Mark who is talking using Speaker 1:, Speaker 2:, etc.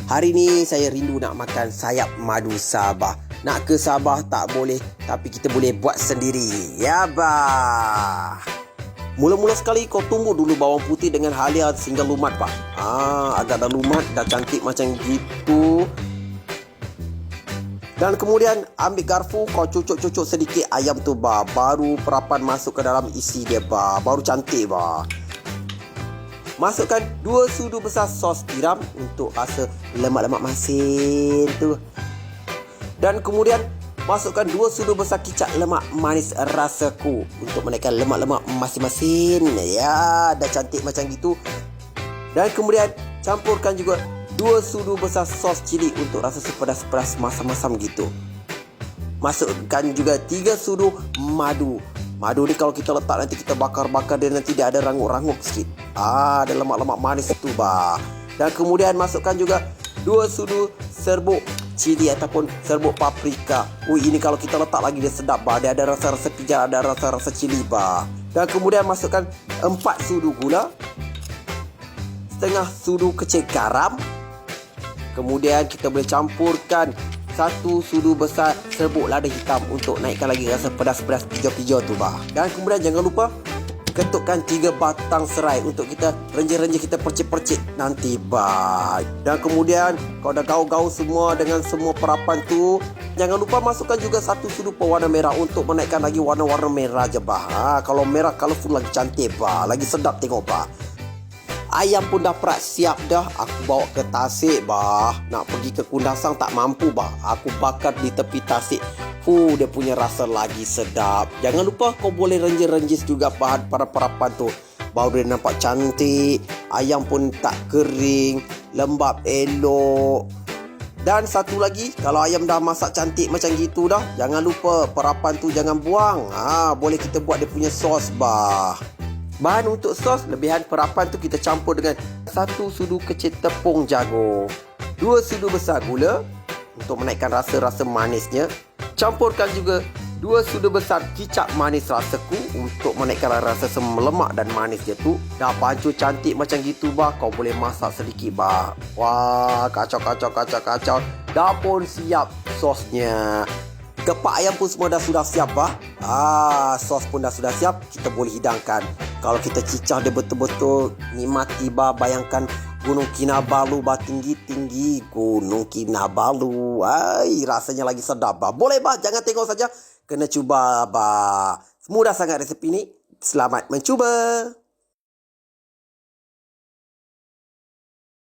Speaker 1: Hari ni saya rindu nak makan sayap madu Sabah. Nak ke Sabah tak boleh, tapi kita boleh buat sendiri. Ya bah. Mula-mula sekali kau tumbuk dulu bawang putih dengan halia sehingga lumat bah. Agak dah lumat, dah cantik macam gitu. Dan kemudian ambil garpu, kau cucuk-cucuk sedikit ayam tu bah. Baru perapan masuk ke dalam isi dia bah. Baru cantik bah. Masukkan 2 sudu besar sos tiram untuk rasa lemak-lemak masin tu. Dan kemudian masukkan 2 sudu besar kicap lemak manis rasaku untuk menaikkan lemak-lemak masin-masin. Ya, dah cantik macam gitu. Dan kemudian campurkan juga 2 sudu besar sos cili untuk rasa sepedas-pedas masam-masam gitu. Masukkan juga 3 sudu madu. Madu ni kalau kita letak nanti kita bakar-bakar dia nanti dia ada rangup-rangup sikit. Ada lemak-lemak manis tu bah. Dan kemudian masukkan juga 2 sudu serbuk cili ataupun serbuk paprika. Ini kalau kita letak lagi dia sedap bah. Dia ada rasa-rasa pijat, ada rasa-rasa cili bah. Dan kemudian masukkan 4 sudu gula, setengah sudu kecil garam. Kemudian kita boleh campurkan 1 sudu besar serbuk lada hitam untuk naikkan lagi rasa pedas-pedas hijau-hijau tu bah. Dan kemudian jangan lupa ketukkan 3 batang serai untuk kita renjih-renjih, kita percik-percik nanti bah. Dan kemudian kau dah gaul-gaul semua dengan semua perapan tu, jangan lupa masukkan juga 1 sudu pewarna merah untuk menaikkan lagi warna-warna merah je bah. Kalau merah colourful lagi cantik bah, lagi sedap tengok bah. Ayam pun dah perak siap dah. Aku bawa ke tasik bah. Nak pergi ke Kundasang tak mampu bah. Aku bakar di tepi tasik. Dia punya rasa lagi sedap. Jangan lupa kau boleh renjis-renjis juga bahan para perapan tu. Baru dia nampak cantik. Ayam pun tak kering, lembab elok. Dan satu lagi, kalau ayam dah masak cantik macam gitu dah, jangan lupa perapan tu jangan buang. Boleh kita buat dia punya sos bah. Bahan untuk sos, lebihan perapan tu kita campur dengan 1 sudu kecil tepung jagung, 2 sudu besar gula untuk menaikkan rasa-rasa manisnya. Campurkan juga 2 sudu besar kicap manis rasaku untuk menaikkan rasa lemak dan manis dia tu. Dah pancur cantik macam gitu bah, kau boleh masak sedikit bah. Wah, kacau. Dah pun siap sosnya. Kepak ayam pun semua dah sudah siap bah. Sos pun dah sudah siap, kita boleh hidangkan. Kalau kita cicah dia betul-betul nikmati bah. Bayangkan Gunung Kinabalu bah, tinggi-tinggi Gunung Kinabalu. Rasanya lagi sedap bah. Boleh bah, jangan tengok saja, kena cuba bah. Mudah sangat resepi ni. Selamat mencuba.